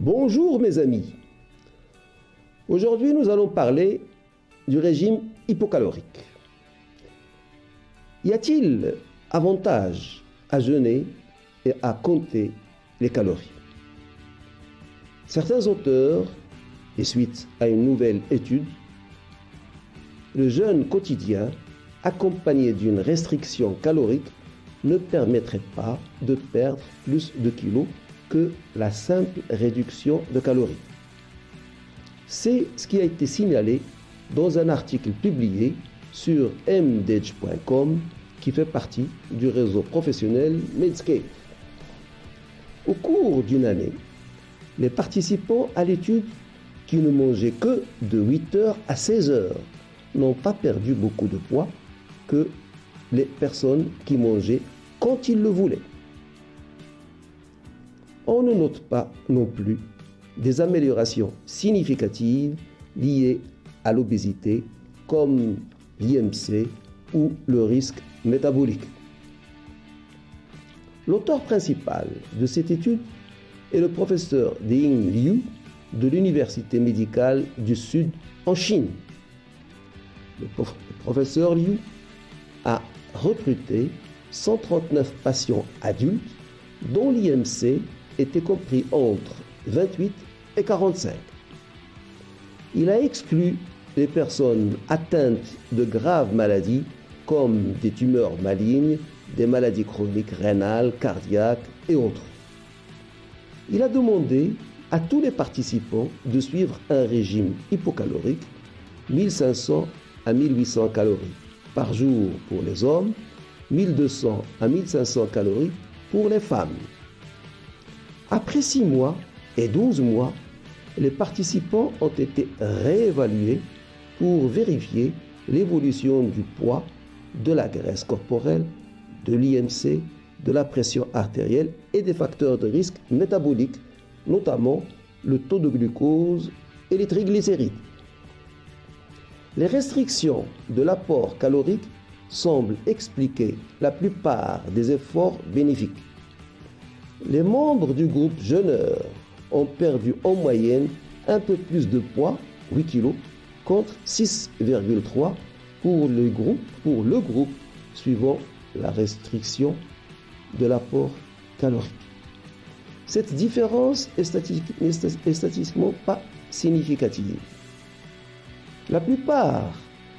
Bonjour mes amis. Aujourd'hui nous allons parler du régime hypocalorique. Y a-t-il avantage à jeûner et à compter les calories? Certains auteurs, et suite à une nouvelle étude, le jeûne quotidien accompagné d'une restriction calorique ne permettrait pas de perdre plus de kilos que la simple réduction de calories. C'est ce qui a été signalé dans un article publié sur mdage.com qui fait partie du réseau professionnel Medscape. Au cours d'une année, les participants à l'étude qui ne mangeaient que de 8h à 16h n'ont pas perdu beaucoup de poids que les personnes qui mangeaient quand ils le voulaient. On ne note pas non plus des améliorations significatives liées à l'obésité comme l'IMC ou le risque métabolique. L'auteur principal de cette étude est le professeur Ding Liu de l'Université médicale du Sud en Chine. Le professeur Liu a recruté 139 patients adultes dont l'IMC était compris entre 28 et 45. Il a exclu les personnes atteintes de graves maladies comme des tumeurs malignes, des maladies chroniques rénales, cardiaques et autres. Il a demandé à tous les participants de suivre un régime hypocalorique, 1500 à 1800 calories par jour pour les hommes, 1200 à 1500 calories pour les femmes. Après 6 mois et 12 mois, les participants ont été réévalués pour vérifier l'évolution du poids, de la graisse corporelle, de l'IMC, de la pression artérielle et des facteurs de risque métaboliques, notamment le taux de glucose et les triglycérides. Les restrictions de l'apport calorique semblent expliquer la plupart des efforts bénéfiques. Les membres du groupe jeûneur ont perdu en moyenne un peu plus de poids, 8 kg, contre 6,3 pour le groupe suivant la restriction de l'apport calorique. Cette différence est statistiquement pas significative. La plupart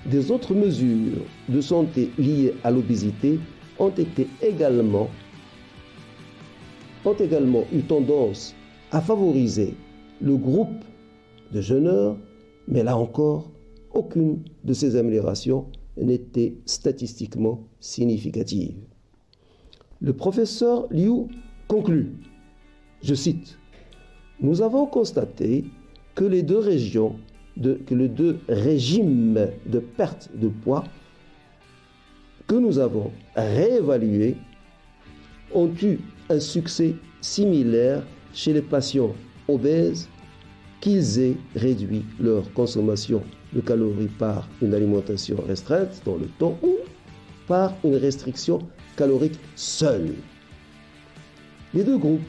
des autres mesures de santé liées à l'obésité ont également eu tendance à favoriser le groupe de jeûneurs, mais là encore, aucune de ces améliorations n'était statistiquement significative. Le professeur Liu conclut, je cite, « Nous avons constaté que les deux régimes de perte de poids que nous avons réévalués ont eu un succès similaire chez les patients obèses, qu'ils aient réduit leur consommation de calories par une alimentation restreinte dans le temps ou par une restriction calorique seule. Les deux groupes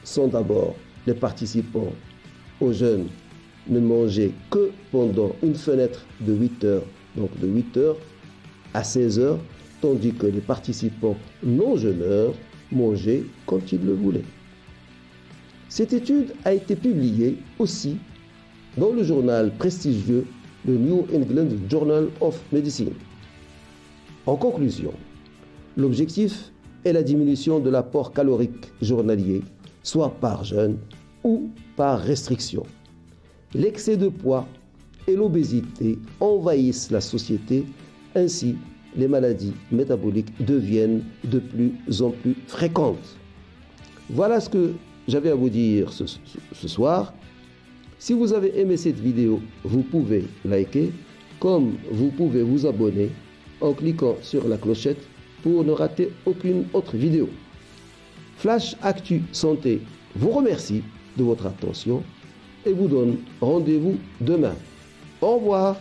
sont d'abord les participants au jeûne ne mangeaient que pendant une fenêtre de 8 heures, donc de 8 heures à 16 heures, tandis que les participants non jeûneurs mangeaient quand ils le voulaient. Cette étude a été publiée aussi dans le journal prestigieux le New England Journal of Medicine. En conclusion, l'objectif est la diminution de l'apport calorique journalier, soit par jeûne ou par restriction. L'excès de poids et l'obésité envahissent la société, ainsi les maladies métaboliques deviennent de plus en plus fréquentes. Voilà ce que j'avais à vous dire ce soir. Si vous avez aimé cette vidéo, vous pouvez liker, comme vous pouvez vous abonner en cliquant sur la clochette pour ne rater aucune autre vidéo. Flash Actu Santé vous remercie de votre attention et vous donne rendez-vous demain. Au revoir.